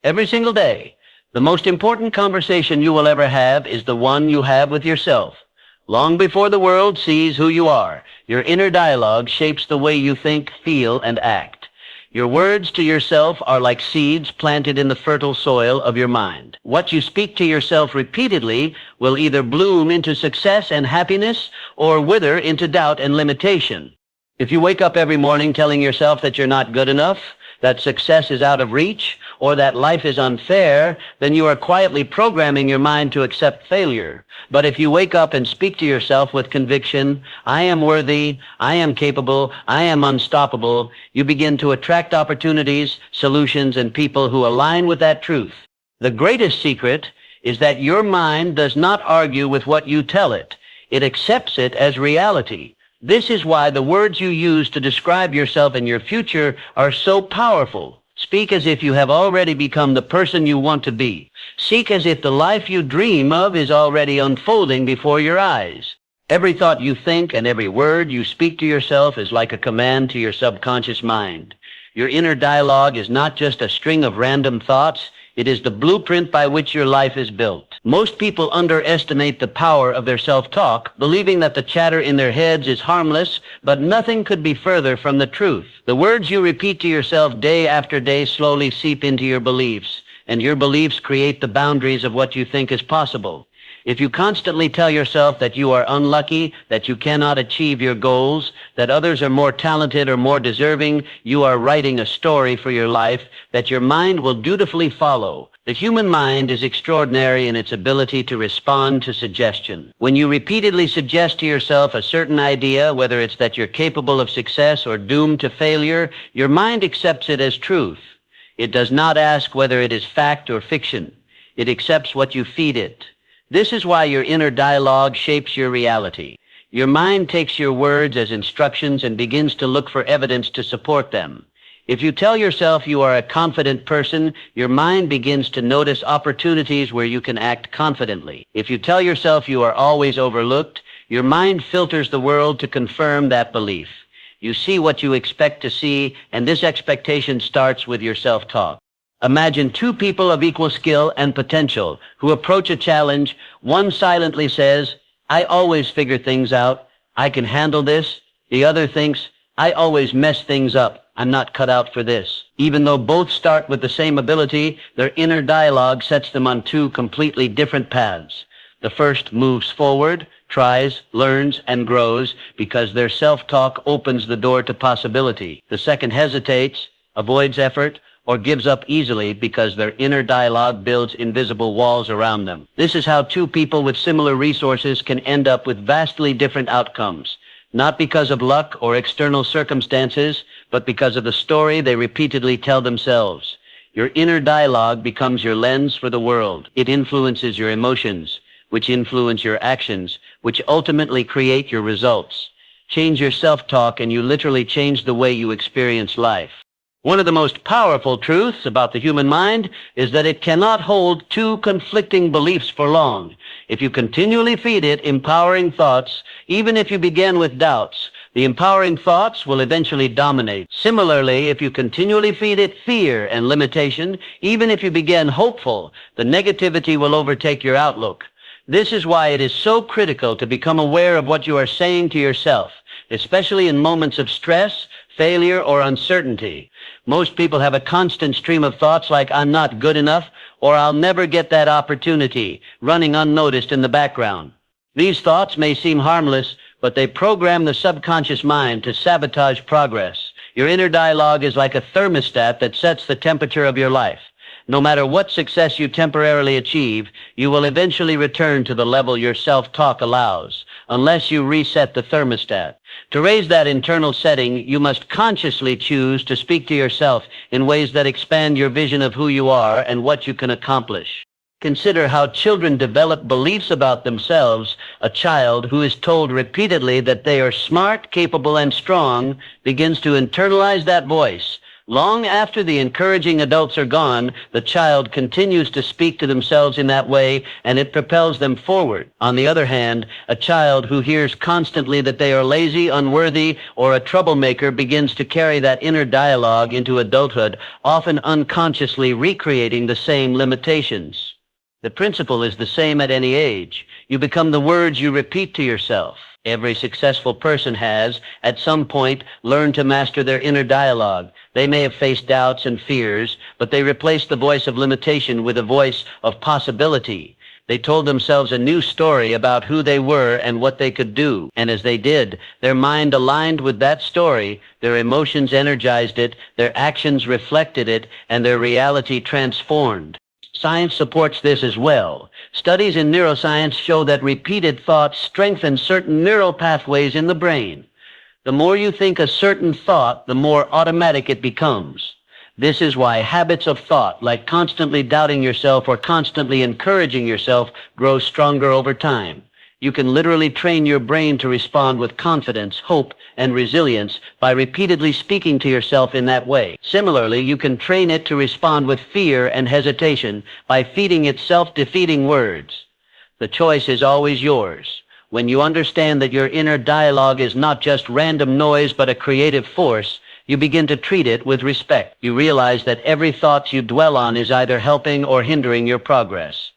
Every single day. The most important conversation you will ever have is the one you have with yourself. Long before the world sees who you are, your inner dialogue shapes the way you think, feel, and act. Your words to yourself are like seeds planted in the fertile soil of your mind. What you speak to yourself repeatedly will either bloom into success and happiness or wither into doubt and limitation. If you wake up every morning telling yourself that you're not good enough, that success is out of reach, or that life is unfair, then you are quietly programming your mind to accept failure. But if you wake up and speak to yourself with conviction, I am worthy, I am capable, I am unstoppable, you begin to attract opportunities, solutions, and people who align with that truth. The greatest secret is that your mind does not argue with what you tell it. It accepts it as reality. This is why the words you use to describe yourself and your future are so powerful. Speak as if you have already become the person you want to be. Seek as if the life you dream of is already unfolding before your eyes. Every thought you think and every word you speak to yourself is like a command to your subconscious mind. Your inner dialogue is not just a string of random thoughts. It is the blueprint by which your life is built. Most people underestimate the power of their self-talk, believing that the chatter in their heads is harmless, but nothing could be further from the truth. The words you repeat to yourself day after day slowly seep into your beliefs, and your beliefs create the boundaries of what you think is possible. If you constantly tell yourself that you are unlucky, that you cannot achieve your goals, that others are more talented or more deserving, you are writing a story for your life that your mind will dutifully follow. The human mind is extraordinary in its ability to respond to suggestion. When you repeatedly suggest to yourself a certain idea, whether it's that you're capable of success or doomed to failure, your mind accepts it as truth. It does not ask whether it is fact or fiction. It accepts what you feed it. This is why your inner dialogue shapes your reality. Your mind takes your words as instructions and begins to look for evidence to support them. If you tell yourself you are a confident person, your mind begins to notice opportunities where you can act confidently. If you tell yourself you are always overlooked, your mind filters the world to confirm that belief. You see what you expect to see, and this expectation starts with your self-talk. Imagine two people of equal skill and potential who approach a challenge. One silently says, I always figure things out. I can handle this. The other thinks, I always mess things up. I'm not cut out for this. Even though both start with the same ability, their inner dialogue sets them on two completely different paths. The first moves forward, tries, learns, and grows because their self-talk opens the door to possibility. The second hesitates, avoids effort, or gives up easily because their inner dialogue builds invisible walls around them. This is how two people with similar resources can end up with vastly different outcomes, not because of luck or external circumstances, but because of the story they repeatedly tell themselves. Your inner dialogue becomes your lens for the world. It influences your emotions, which influence your actions, which ultimately create your results. Change your self-talk and you literally change the way you experience life. One of the most powerful truths about the human mind is that it cannot hold two conflicting beliefs for long. If you continually feed it empowering thoughts, even if you begin with doubts, the empowering thoughts will eventually dominate. Similarly, if you continually feed it fear and limitation, even if you begin hopeful, the negativity will overtake your outlook. This is why it is so critical to become aware of what you are saying to yourself, especially in moments of stress, failure, or uncertainty. Most people have a constant stream of thoughts like, I'm not good enough, or I'll never get that opportunity, running unnoticed in the background. These thoughts may seem harmless, but they program the subconscious mind to sabotage progress. Your inner dialogue is like a thermostat that sets the temperature of your life. No matter what success you temporarily achieve, you will eventually return to the level your self-talk allows, unless you reset the thermostat. To raise that internal setting, you must consciously choose to speak to yourself in ways that expand your vision of who you are and what you can accomplish. Consider how children develop beliefs about themselves. A child who is told repeatedly that they are smart, capable, and strong begins to internalize that voice. Long after the encouraging adults are gone, the child continues to speak to themselves in that way, and it propels them forward. On the other hand, a child who hears constantly that they are lazy, unworthy, or a troublemaker begins to carry that inner dialogue into adulthood, often unconsciously recreating the same limitations. The principle is the same at any age. You become the words you repeat to yourself. Every successful person has, at some point, learned to master their inner dialogue. They may have faced doubts and fears, but they replaced the voice of limitation with a voice of possibility. They told themselves a new story about who they were and what they could do. And as they did, their mind aligned with that story, their emotions energized it, their actions reflected it, and their reality transformed. Science supports this as well. Studies in neuroscience show that repeated thoughts strengthen certain neural pathways in the brain. The more you think a certain thought, the more automatic it becomes. This is why habits of thought, like constantly doubting yourself or constantly encouraging yourself, grow stronger over time. You can literally train your brain to respond with confidence, hope, and resilience by repeatedly speaking to yourself in that way. Similarly, you can train it to respond with fear and hesitation by feeding it self-defeating words. The choice is always yours. When you understand that your inner dialogue is not just random noise but a creative force, you begin to treat it with respect. You realize that every thought you dwell on is either helping or hindering your progress.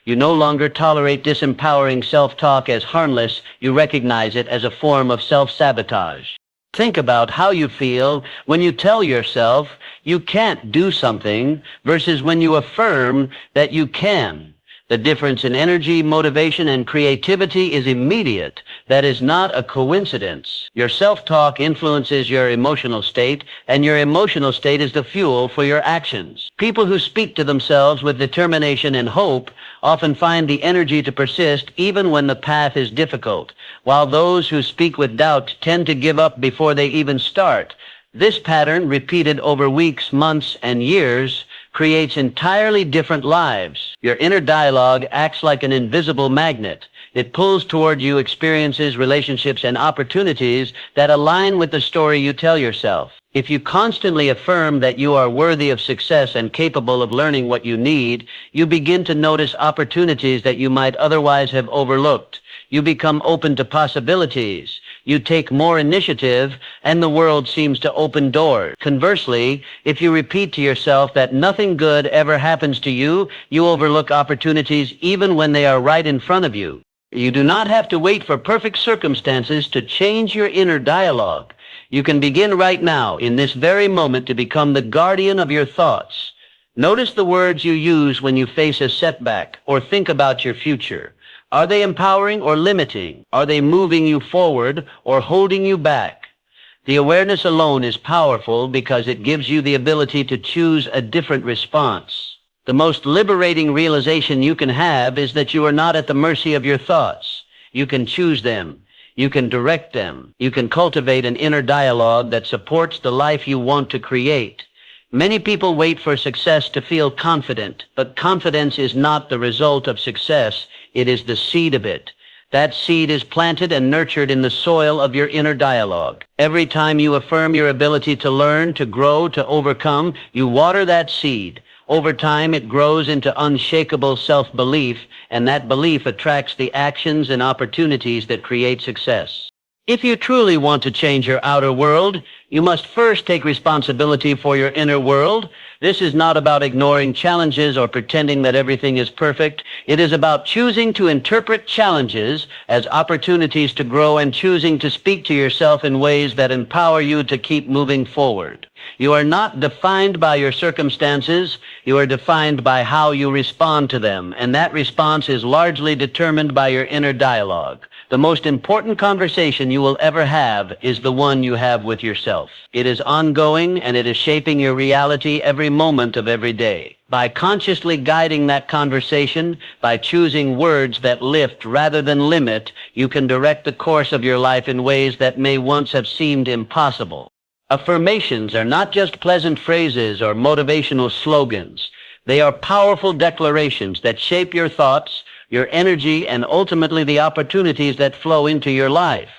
You no longer tolerate disempowering self-talk as harmless. You recognize it as a form of self-sabotage. Think about how you feel when you tell yourself you can't do something versus when you affirm that you can. The difference in energy, motivation, and creativity is immediate. That is not a coincidence. Your self-talk influences your emotional state, and your emotional state is the fuel for your actions. People who speak to themselves with determination and hope often find the energy to persist even when the path is difficult, while those who speak with doubt tend to give up before they even start. This pattern, repeated over weeks, months, and years, creates entirely different lives. Your inner dialogue acts like an invisible magnet. It pulls toward you experiences, relationships, and opportunities that align with the story you tell yourself. If you constantly affirm that you are worthy of success and capable of learning what you need, you begin to notice opportunities that you might otherwise have overlooked. You become open to possibilities. You take more initiative, and the world seems to open doors. Conversely, if you repeat to yourself that nothing good ever happens to you, you overlook opportunities even when they are right in front of you. You do not have to wait for perfect circumstances to change your inner dialogue. You can begin right now, in this very moment, to become the guardian of your thoughts. Notice the words you use when you face a setback or think about your future. Are they empowering or limiting? Are they moving you forward or holding you back? The awareness alone is powerful because it gives you the ability to choose a different response. The most liberating realization you can have is that you are not at the mercy of your thoughts. You can choose them. You can direct them. You can cultivate an inner dialogue that supports the life you want to create. Many people wait for success to feel confident, but confidence is not the result of success. It is the seed of it. That seed is planted and nurtured in the soil of your inner dialogue. Every time you affirm your ability to learn, to grow, to overcome, you water that seed. Over time, it grows into unshakable self-belief, and that belief attracts the actions and opportunities that create success. If you truly want to change your outer world, you must first take responsibility for your inner world. This is not about ignoring challenges or pretending that everything is perfect. It is about choosing to interpret challenges as opportunities to grow and choosing to speak to yourself in ways that empower you to keep moving forward. You are not defined by your circumstances. You are defined by how you respond to them, and that response is largely determined by your inner dialogue. The most important conversation you will ever have is the one you have with yourself. It is ongoing, and it is shaping your reality every moment of every day. By consciously guiding that conversation, by choosing words that lift rather than limit, you can direct the course of your life in ways that may once have seemed impossible. Affirmations are not just pleasant phrases or motivational slogans. They are powerful declarations that shape your thoughts, your energy, and ultimately the opportunities that flow into your life.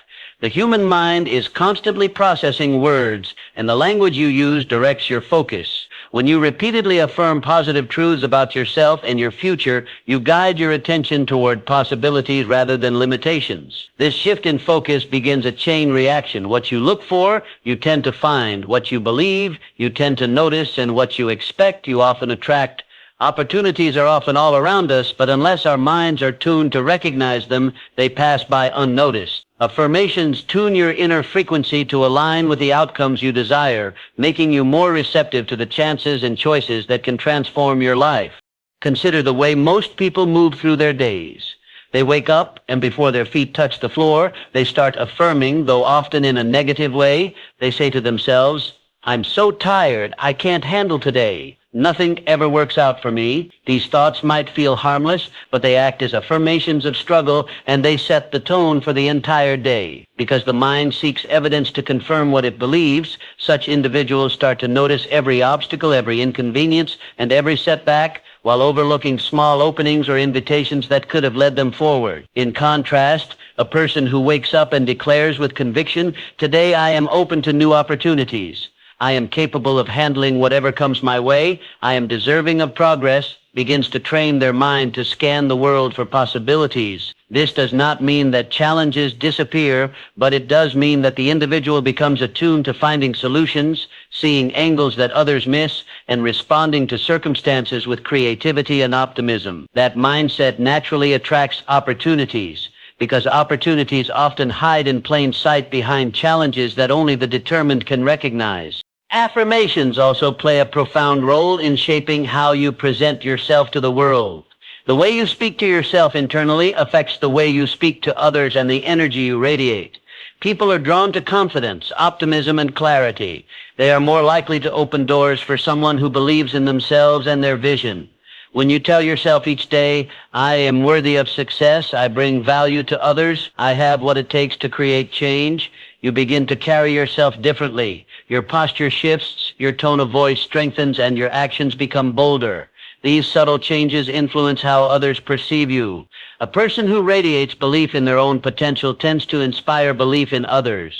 The human mind is constantly processing words, and the language you use directs your focus. When you repeatedly affirm positive truths about yourself and your future, you guide your attention toward possibilities rather than limitations. This shift in focus begins a chain reaction. What you look for, you tend to find. What you believe, you tend to notice, and what you expect, you often attract. Opportunities are often all around us, but unless our minds are tuned to recognize them, they pass by unnoticed. Affirmations tune your inner frequency to align with the outcomes you desire, making you more receptive to the chances and choices that can transform your life. Consider the way most people move through their days. They wake up, and before their feet touch the floor, they start affirming, though often in a negative way. They say to themselves, "I'm so tired, I can't handle today. Nothing ever works out for me." These thoughts might feel harmless, but they act as affirmations of struggle, and they set the tone for the entire day. Because the mind seeks evidence to confirm what it believes, such individuals start to notice every obstacle, every inconvenience, and every setback, while overlooking small openings or invitations that could have led them forward. In contrast, a person who wakes up and declares with conviction, "Today I am open to new opportunities. I am capable of handling whatever comes my way. I am deserving of progress," begins to train their mind to scan the world for possibilities. This does not mean that challenges disappear, but it does mean that the individual becomes attuned to finding solutions, seeing angles that others miss, and responding to circumstances with creativity and optimism. That mindset naturally attracts opportunities, because opportunities often hide in plain sight behind challenges that only the determined can recognize. Affirmations also play a profound role in shaping how you present yourself to the world. The way you speak to yourself internally affects the way you speak to others and the energy you radiate. People are drawn to confidence, optimism, and clarity. They are more likely to open doors for someone who believes in themselves and their vision. When you tell yourself each day, "I am worthy of success, I bring value to others, I have what it takes to create change," you begin to carry yourself differently. Your posture shifts, your tone of voice strengthens, and your actions become bolder. These subtle changes influence how others perceive you. A person who radiates belief in their own potential tends to inspire belief in others.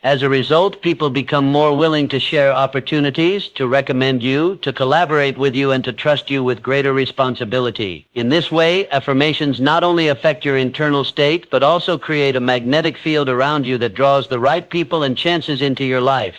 As a result, people become more willing to share opportunities, to recommend you, to collaborate with you, and to trust you with greater responsibility. In this way, affirmations not only affect your internal state, but also create a magnetic field around you that draws the right people and chances into your life.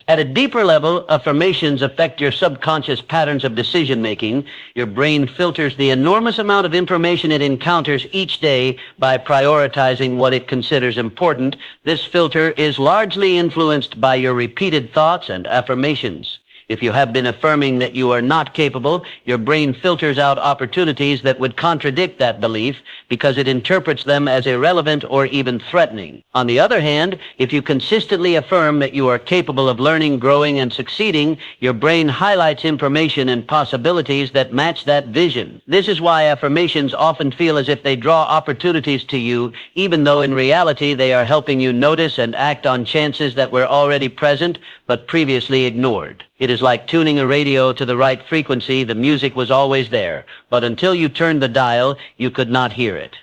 At a deeper level, affirmations affect your subconscious patterns of decision-making. Your brain filters the enormous amount of information it encounters each day by prioritizing what it considers important. This filter is largely influenced by your repeated thoughts and affirmations. If you have been affirming that you are not capable, your brain filters out opportunities that would contradict that belief because it interprets them as irrelevant or even threatening. On the other hand, if you consistently affirm that you are capable of learning, growing, and succeeding, your brain highlights information and possibilities that match that vision. This is why affirmations often feel as if they draw opportunities to you, even though in reality they are helping you notice and act on chances that were already present but previously ignored. It is like tuning a radio to the right frequency. The music was always there, but until you turned the dial, you could not hear it.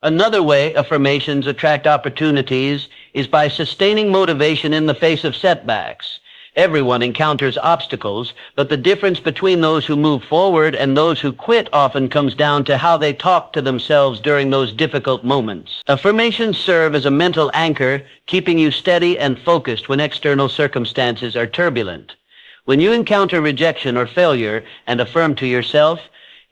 Another way affirmations attract opportunities is by sustaining motivation in the face of setbacks. Everyone encounters obstacles, but the difference between those who move forward and those who quit often comes down to how they talk to themselves during those difficult moments. Affirmations serve as a mental anchor, keeping you steady and focused when external circumstances are turbulent. When you encounter rejection or failure and affirm to yourself,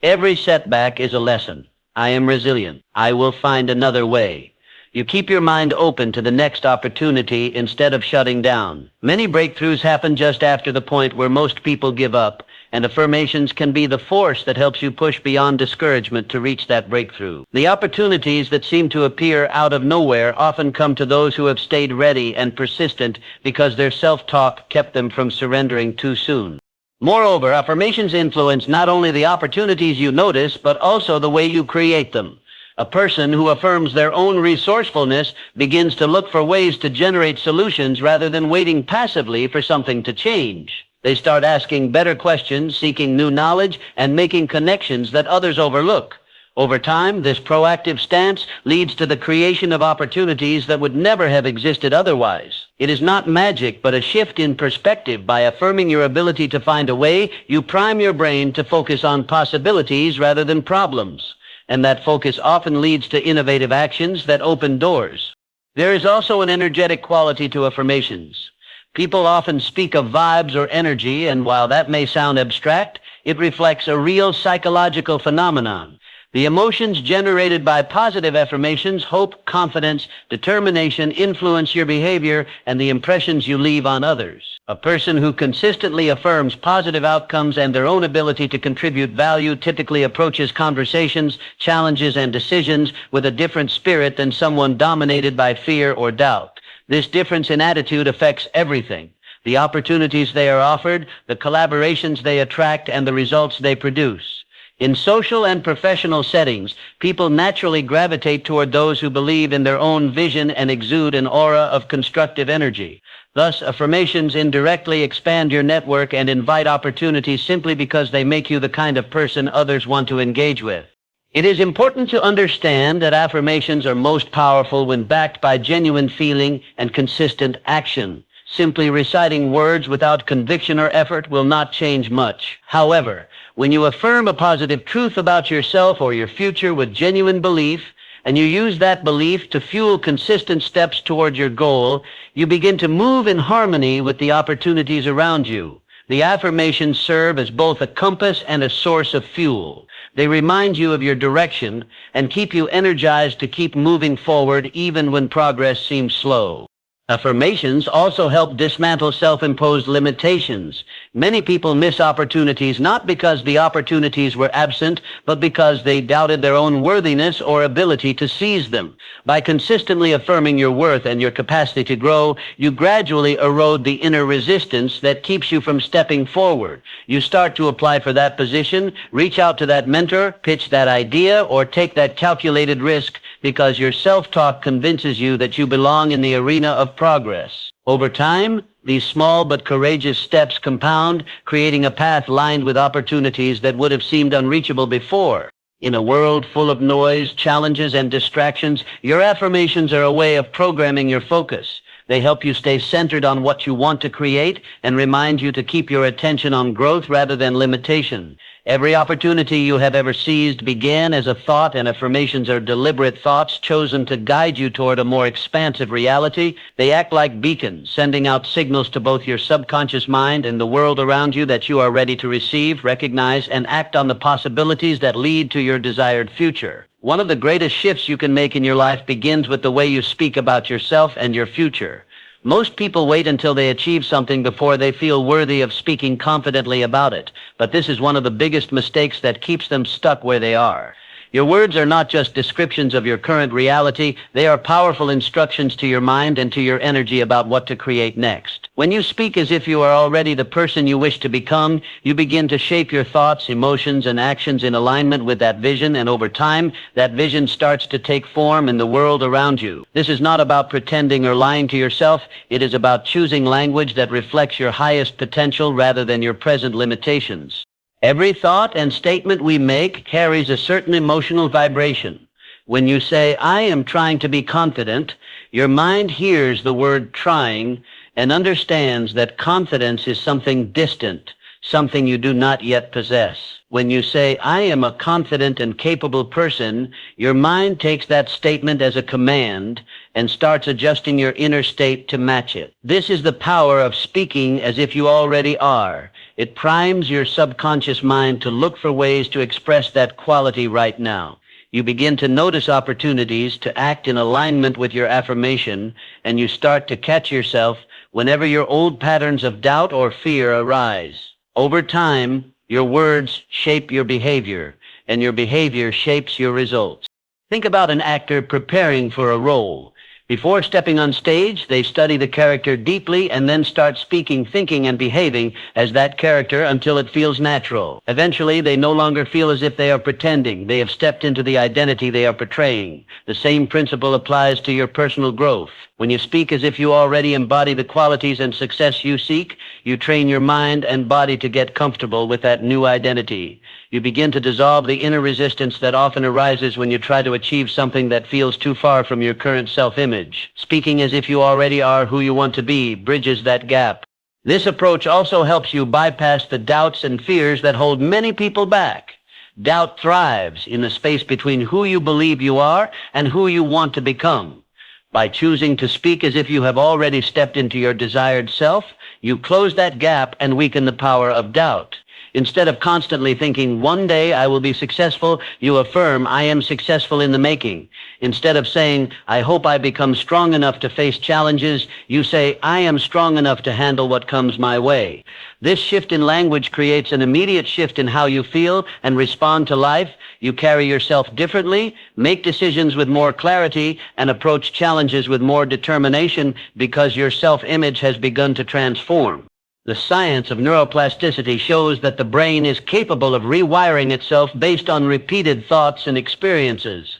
"Every setback is a lesson. I am resilient. I will find another way," you keep your mind open to the next opportunity instead of shutting down. Many breakthroughs happen just after the point where most people give up, and affirmations can be the force that helps you push beyond discouragement to reach that breakthrough. The opportunities that seem to appear out of nowhere often come to those who have stayed ready and persistent because their self-talk kept them from surrendering too soon. Moreover, affirmations influence not only the opportunities you notice, but also the way you create them. A person who affirms their own resourcefulness begins to look for ways to generate solutions rather than waiting passively for something to change. They start asking better questions, seeking new knowledge, and making connections that others overlook. Over time, this proactive stance leads to the creation of opportunities that would never have existed otherwise. It is not magic, but a shift in perspective. By affirming your ability to find a way, you prime your brain to focus on possibilities rather than problems. And that focus often leads to innovative actions that open doors. There is also an energetic quality to affirmations. People often speak of vibes or energy, and while that may sound abstract, it reflects a real psychological phenomenon. The emotions generated by positive affirmations, hope, confidence, determination, influence your behavior and the impressions you leave on others. A person who consistently affirms positive outcomes and their own ability to contribute value typically approaches conversations, challenges, and decisions with a different spirit than someone dominated by fear or doubt. This difference in attitude affects everything: the opportunities they are offered, the collaborations they attract, and the results they produce. In social and professional settings, people naturally gravitate toward those who believe in their own vision and exude an aura of constructive energy. Thus, affirmations indirectly expand your network and invite opportunities simply because they make you the kind of person others want to engage with. It is important to understand that affirmations are most powerful when backed by genuine feeling and consistent action. Simply reciting words without conviction or effort will not change much. However, when you affirm a positive truth about yourself or your future with genuine belief, and you use that belief to fuel consistent steps toward your goal, you begin to move in harmony with the opportunities around you. The affirmations serve as both a compass and a source of fuel. They remind you of your direction and keep you energized to keep moving forward even when progress seems slow. Affirmations also help dismantle self-imposed limitations. Many people miss opportunities not because the opportunities were absent, but because they doubted their own worthiness or ability to seize them. By consistently affirming your worth and your capacity to grow, you gradually erode the inner resistance that keeps you from stepping forward. You start to apply for that position, reach out to that mentor, pitch that idea, or take that calculated risk because your self-talk convinces you that you belong in the arena of progress. Over time, these small but courageous steps compound, creating a path lined with opportunities that would have seemed unreachable before. In a world full of noise, challenges, and distractions, your affirmations are a way of programming your focus. They help you stay centered on what you want to create and remind you to keep your attention on growth rather than limitation. Every opportunity you have ever seized began as a thought, and affirmations are deliberate thoughts chosen to guide you toward a more expansive reality. They act like beacons, sending out signals to both your subconscious mind and the world around you that you are ready to receive, recognize, and act on the possibilities that lead to your desired future. One of the greatest shifts you can make in your life begins with the way you speak about yourself and your future. Most people wait until they achieve something before they feel worthy of speaking confidently about it, but this is one of the biggest mistakes that keeps them stuck where they are. Your words are not just descriptions of your current reality, they are powerful instructions to your mind and to your energy about what to create next. When you speak as if you are already the person you wish to become, you begin to shape your thoughts, emotions, and actions in alignment with that vision, and over time, that vision starts to take form in the world around you. This is not about pretending or lying to yourself. It is about choosing language that reflects your highest potential rather than your present limitations. Every thought and statement we make carries a certain emotional vibration. When you say, "I am trying to be confident," your mind hears the word trying and understands that confidence is something distant, something you do not yet possess. When you say, "I am a confident and capable person," your mind takes that statement as a command and starts adjusting your inner state to match it. This is the power of speaking as if you already are. It primes your subconscious mind to look for ways to express that quality right now. You begin to notice opportunities to act in alignment with your affirmation, and you start to catch yourself whenever your old patterns of doubt or fear arise. Over time, your words shape your behavior, and your behavior shapes your results. Think about an actor preparing for a role. Before stepping on stage, they study the character deeply and then start speaking, thinking, and behaving as that character until it feels natural. Eventually, they no longer feel as if they are pretending. They have stepped into the identity they are portraying. The same principle applies to your personal growth. When you speak as if you already embody the qualities and success you seek, you train your mind and body to get comfortable with that new identity. You begin to dissolve the inner resistance that often arises when you try to achieve something that feels too far from your current self-image. Speaking as if you already are who you want to be bridges that gap. This approach also helps you bypass the doubts and fears that hold many people back. Doubt thrives in the space between who you believe you are and who you want to become. By choosing to speak as if you have already stepped into your desired self, you close that gap and weaken the power of doubt. Instead of constantly thinking, one day I will be successful, you affirm, I am successful in the making. Instead of saying, I hope I become strong enough to face challenges, you say, I am strong enough to handle what comes my way. This shift in language creates an immediate shift in how you feel and respond to life. You carry yourself differently, make decisions with more clarity, and approach challenges with more determination because your self-image has begun to transform. The science of neuroplasticity shows that the brain is capable of rewiring itself based on repeated thoughts and experiences.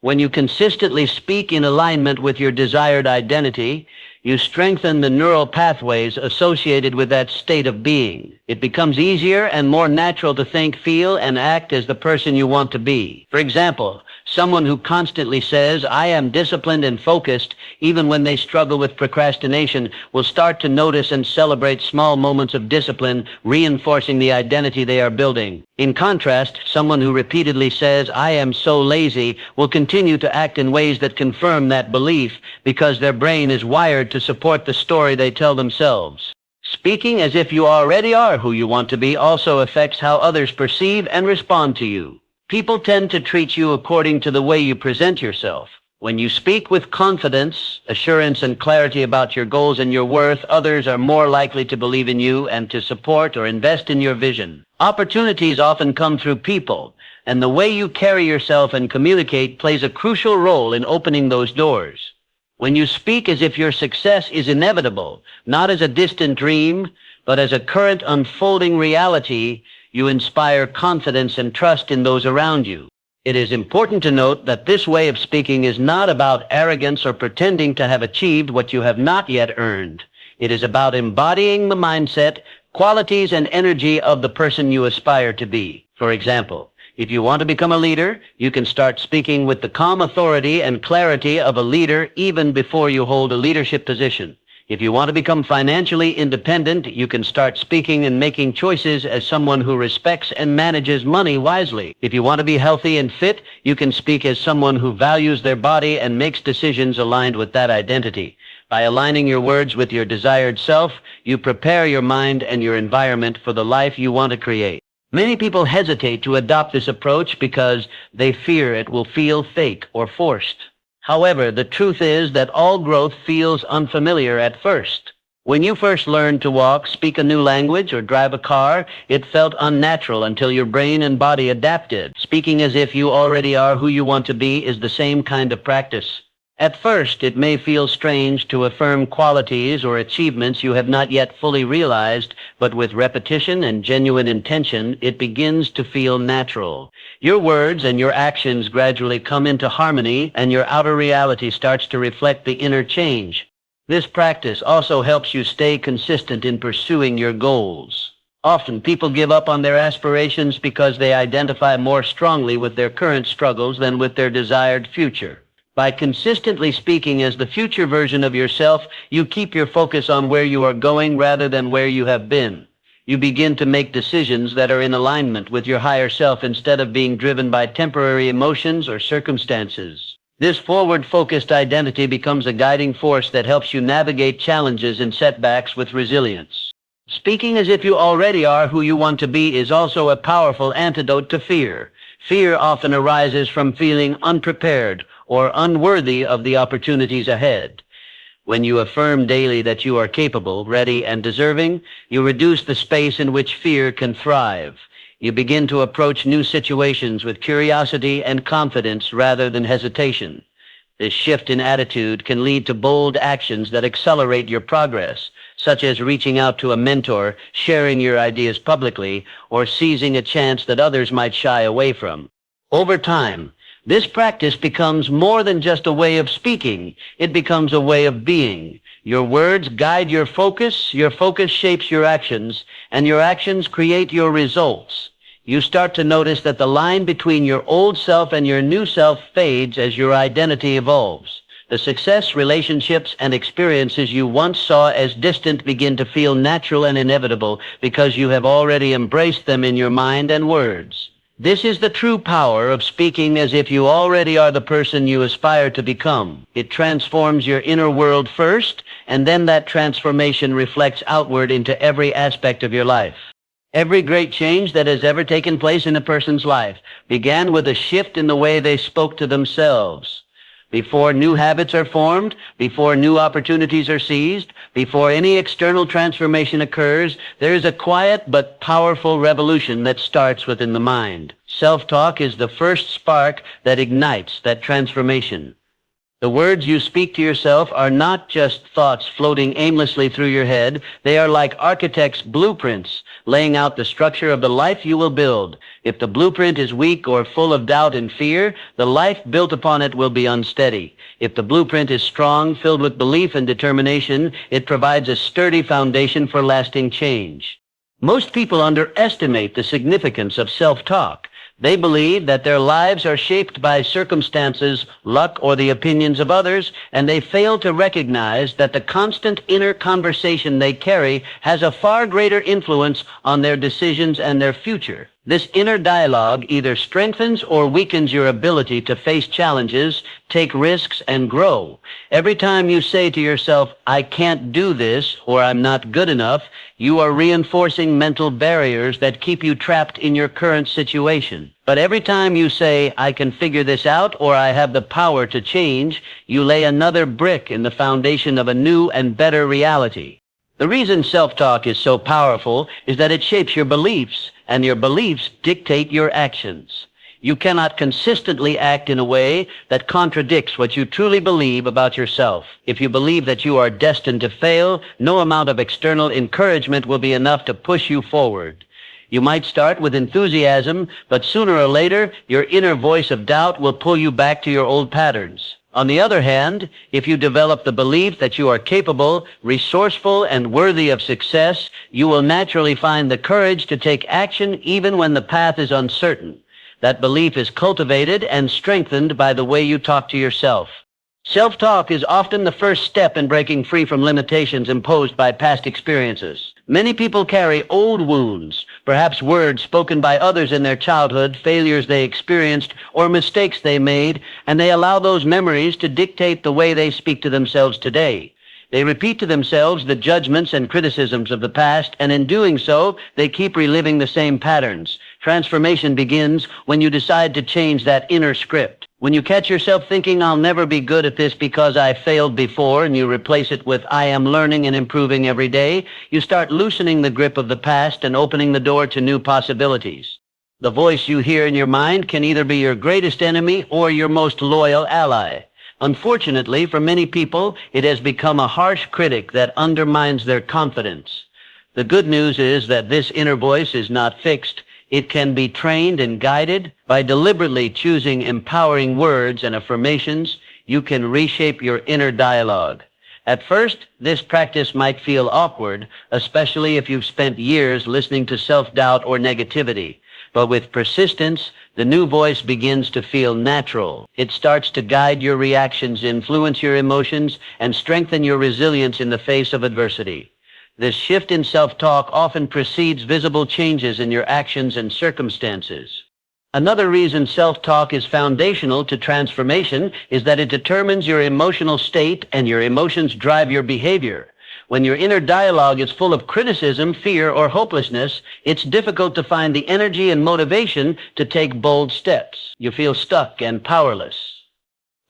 When you consistently speak in alignment with your desired identity, you strengthen the neural pathways associated with that state of being. It becomes easier and more natural to think, feel, and act as the person you want to be. For example, someone who constantly says, I am disciplined and focused, even when they struggle with procrastination, will start to notice and celebrate small moments of discipline, reinforcing the identity they are building. In contrast, someone who repeatedly says, I am so lazy, will continue to act in ways that confirm that belief because their brain is wired to support the story they tell themselves. Speaking as if you already are who you want to be also affects how others perceive and respond to you. People tend to treat you according to the way you present yourself. When you speak with confidence, assurance, and clarity about your goals and your worth, others are more likely to believe in you and to support or invest in your vision. Opportunities often come through people, and the way you carry yourself and communicate plays a crucial role in opening those doors. When you speak as if your success is inevitable, not as a distant dream, but as a current unfolding reality, you inspire confidence and trust in those around you. It is important to note that this way of speaking is not about arrogance or pretending to have achieved what you have not yet earned. It is about embodying the mindset, qualities, and energy of the person you aspire to be. For example, if you want to become a leader, you can start speaking with the calm authority and clarity of a leader even before you hold a leadership position. If you want to become financially independent, you can start speaking and making choices as someone who respects and manages money wisely. If you want to be healthy and fit, you can speak as someone who values their body and makes decisions aligned with that identity. By aligning your words with your desired self, you prepare your mind and your environment for the life you want to create. Many people hesitate to adopt this approach because they fear it will feel fake or forced. However, the truth is that all growth feels unfamiliar at first. When you first learned to walk, speak a new language, or drive a car, it felt unnatural until your brain and body adapted. Speaking as if you already are who you want to be is the same kind of practice. At first, it may feel strange to affirm qualities or achievements you have not yet fully realized, but with repetition and genuine intention, it begins to feel natural. Your words and your actions gradually come into harmony, and your outer reality starts to reflect the inner change. This practice also helps you stay consistent in pursuing your goals. Often, people give up on their aspirations because they identify more strongly with their current struggles than with their desired future. By consistently speaking as the future version of yourself, you keep your focus on where you are going rather than where you have been. You begin to make decisions that are in alignment with your higher self instead of being driven by temporary emotions or circumstances. This forward-focused identity becomes a guiding force that helps you navigate challenges and setbacks with resilience. Speaking as if you already are who you want to be is also a powerful antidote to fear. Fear often arises from feeling unprepared or unworthy of the opportunities ahead. When you affirm daily that you are capable, ready, and deserving, you reduce the space in which fear can thrive. You begin to approach new situations with curiosity and confidence rather than hesitation. This shift in attitude can lead to bold actions that accelerate your progress, such as reaching out to a mentor, sharing your ideas publicly, or seizing a chance that others might shy away from. Over time, this practice becomes more than just a way of speaking. It becomes a way of being. Your words guide your focus shapes your actions, and your actions create your results. you start to notice that the line between your old self and your new self fades as your identity evolves. The success, relationships, and experiences you once saw as distant begin to feel natural and inevitable because you have already embraced them in your mind and words. This is the true power of speaking as if you already are the person you aspire to become. It transforms your inner world first, and then that transformation reflects outward into every aspect of your life. Every great change that has ever taken place in a person's life began with a shift in the way they spoke to themselves. Before new habits are formed, before new opportunities are seized, before any external transformation occurs, there is a quiet but powerful revolution that starts within the mind. Self-talk is the first spark that ignites that transformation. The words you speak to yourself are not just thoughts floating aimlessly through your head. They are like architects' blueprints, laying out the structure of the life you will build. If the blueprint is weak or full of doubt and fear, the life built upon it will be unsteady. If the blueprint is strong, filled with belief and determination, it provides a sturdy foundation for lasting change. Most people underestimate the significance of self-talk. They believe that their lives are shaped by circumstances, luck, or the opinions of others, and they fail to recognize that the constant inner conversation they carry has a far greater influence on their decisions and their future. This inner dialogue either strengthens or weakens your ability to face challenges, take risks, and grow. Every time you say to yourself, "I can't do this," or "I'm not good enough," you are reinforcing mental barriers that keep you trapped in your current situation. But every time you say, "I can figure this out," or "I have the power to change," you lay another brick in the foundation of a new and better reality. The reason self-talk is so powerful is that it shapes your beliefs, and your beliefs dictate your actions. You cannot consistently act in a way that contradicts what you truly believe about yourself. If you believe that you are destined to fail, no amount of external encouragement will be enough to push you forward. You might start with enthusiasm, but sooner or later, your inner voice of doubt will pull you back to your old patterns. On the other hand, if you develop the belief that you are capable, resourceful, and worthy of success, you will naturally find the courage to take action even when the path is uncertain. That belief is cultivated and strengthened by the way you talk to yourself. Self-talk is often the first step in breaking free from limitations imposed by past experiences. Many people carry old wounds, perhaps words spoken by others in their childhood, failures they experienced, or mistakes they made, and they allow those memories to dictate the way they speak to themselves today. They repeat to themselves the judgments and criticisms of the past, and in doing so, they keep reliving the same patterns. Transformation begins when you decide to change that inner script. When you catch yourself thinking, "I'll never be good at this because I failed before," and you replace it with, "I am learning and improving every day," you start loosening the grip of the past and opening the door to new possibilities. The voice you hear in your mind can either be your greatest enemy or your most loyal ally. Unfortunately, for many people, it has become a harsh critic that undermines their confidence. The good news is that this inner voice is not fixed. It can be trained and guided. By deliberately choosing empowering words and affirmations, you can reshape your inner dialogue. At first, this practice might feel awkward, especially if you've spent years listening to self-doubt or negativity. But with persistence, the new voice begins to feel natural. It starts to guide your reactions, influence your emotions, and strengthen your resilience in the face of adversity. This shift in self-talk often precedes visible changes in your actions and circumstances. Another reason self-talk is foundational to transformation is that it determines your emotional state, and your emotions drive your behavior. When your inner dialogue is full of criticism, fear, or hopelessness, it's difficult to find the energy and motivation to take bold steps. You feel stuck and powerless.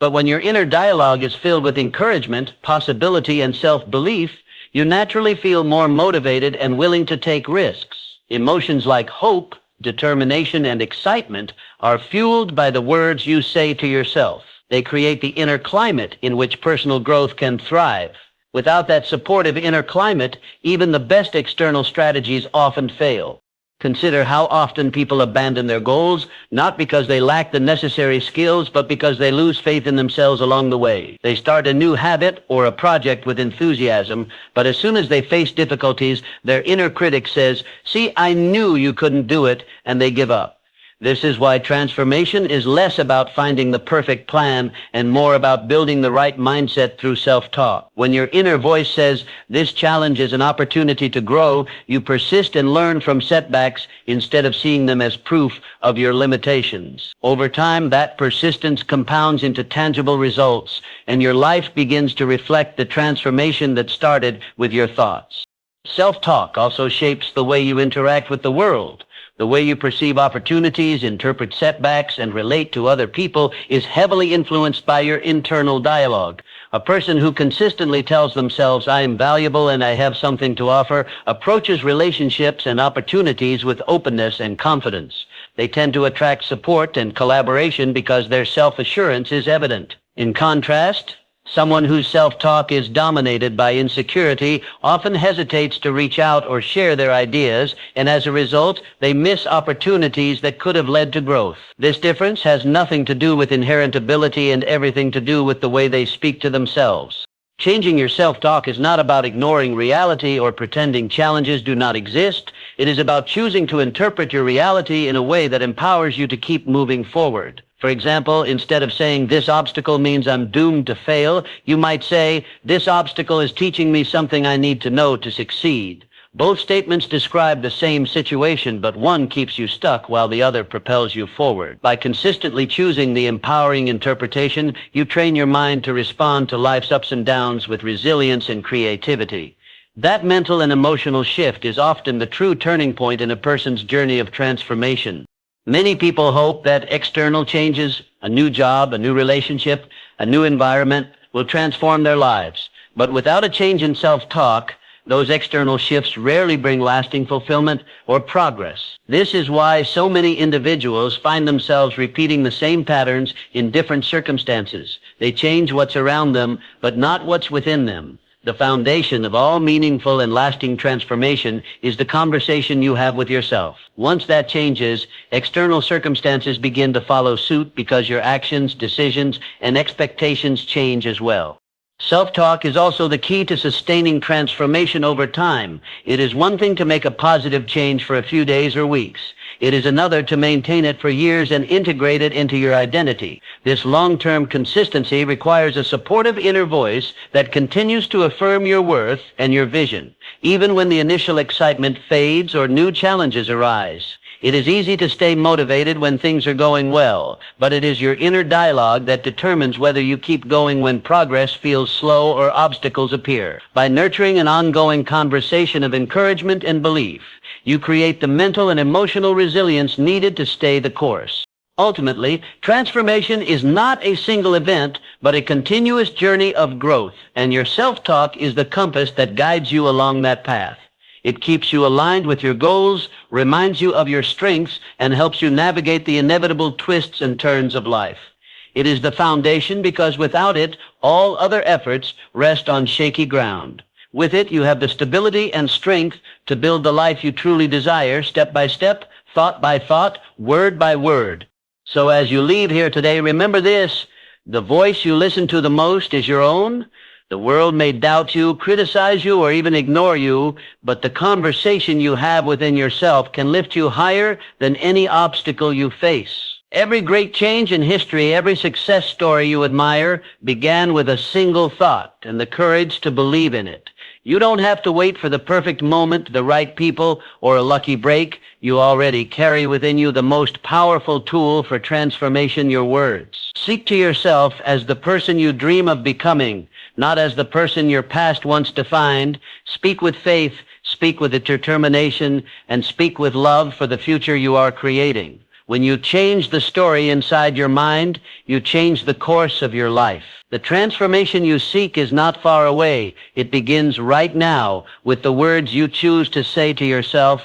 But when your inner dialogue is filled with encouragement, possibility, and self-belief, you naturally feel more motivated and willing to take risks. Emotions like hope, determination, and excitement are fueled by the words you say to yourself. They create the inner climate in which personal growth can thrive. Without that supportive inner climate, even the best external strategies often fail. Consider how often people abandon their goals, not because they lack the necessary skills, but because they lose faith in themselves along the way. They start a new habit or a project with enthusiasm, but as soon as they face difficulties, their inner critic says, "See, I knew you couldn't do it," and they give up. This is why transformation is less about finding the perfect plan and more about building the right mindset through self-talk. When your inner voice says, "This challenge is an opportunity to grow," you persist and learn from setbacks instead of seeing them as proof of your limitations. Over time, that persistence compounds into tangible results, and your life begins to reflect the transformation that started with your thoughts. Self-talk also shapes the way you interact with the world. The way you perceive opportunities, interpret setbacks, and relate to other people is heavily influenced by your internal dialogue. A person who consistently tells themselves, "I am valuable and I have something to offer," approaches relationships and opportunities with openness and confidence. They tend to attract support and collaboration because their self-assurance is evident. In contrast, someone whose self-talk is dominated by insecurity often hesitates to reach out or share their ideas, and as a result, they miss opportunities that could have led to growth. This difference has nothing to do with inherent ability and everything to do with the way they speak to themselves. Changing your self-talk is not about ignoring reality or pretending challenges do not exist. It is about choosing to interpret your reality in a way that empowers you to keep moving forward. For example, instead of saying, "This obstacle means I'm doomed to fail," you might say, "This obstacle is teaching me something I need to know to succeed." Both statements describe the same situation, but one keeps you stuck while the other propels you forward. By consistently choosing the empowering interpretation, you train your mind to respond to life's ups and downs with resilience and creativity. That mental and emotional shift is often the true turning point in a person's journey of transformation. Many people hope that external changes, a new job, a new relationship, a new environment, will transform their lives. But without a change in self-talk, those external shifts rarely bring lasting fulfillment or progress. This is why so many individuals find themselves repeating the same patterns in different circumstances. They change what's around them, but not what's within them. The foundation of all meaningful and lasting transformation is the conversation you have with yourself. Once that changes, external circumstances begin to follow suit because your actions, decisions, and expectations change as well. Self-talk is also the key to sustaining transformation over time. It is one thing to make a positive change for a few days or weeks. It is another to maintain it for years and integrate it into your identity. This long-term consistency requires a supportive inner voice that continues to affirm your worth and your vision, even when the initial excitement fades or new challenges arise. It is easy to stay motivated when things are going well, but it is your inner dialogue that determines whether you keep going when progress feels slow or obstacles appear. By nurturing an ongoing conversation of encouragement and belief, you create the mental and emotional resilience needed to stay the course. Ultimately, transformation is not a single event, but a continuous journey of growth, and your self-talk is the compass that guides you along that path. It keeps you aligned with your goals, reminds you of your strengths, and helps you navigate the inevitable twists and turns of life. It is the foundation because without it, all other efforts rest on shaky ground. With it, you have the stability and strength to build the life you truly desire, step by step, thought by thought, word by word. So as you leave here today, remember this: the voice you listen to the most is your own. The world may doubt you, criticize you, or even ignore you, but the conversation you have within yourself can lift you higher than any obstacle you face. Every great change in history, every success story you admire, began with a single thought and the courage to believe in it. You don't have to wait for the perfect moment, the right people, or a lucky break. You already carry within you the most powerful tool for transformation: your words. Seek to yourself as the person you dream of becoming, not as the person your past once defined. Speak with faith, speak with determination, and speak with love for the future you are creating. When you change the story inside your mind, you change the course of your life. The transformation you seek is not far away. It begins right now with the words you choose to say to yourself: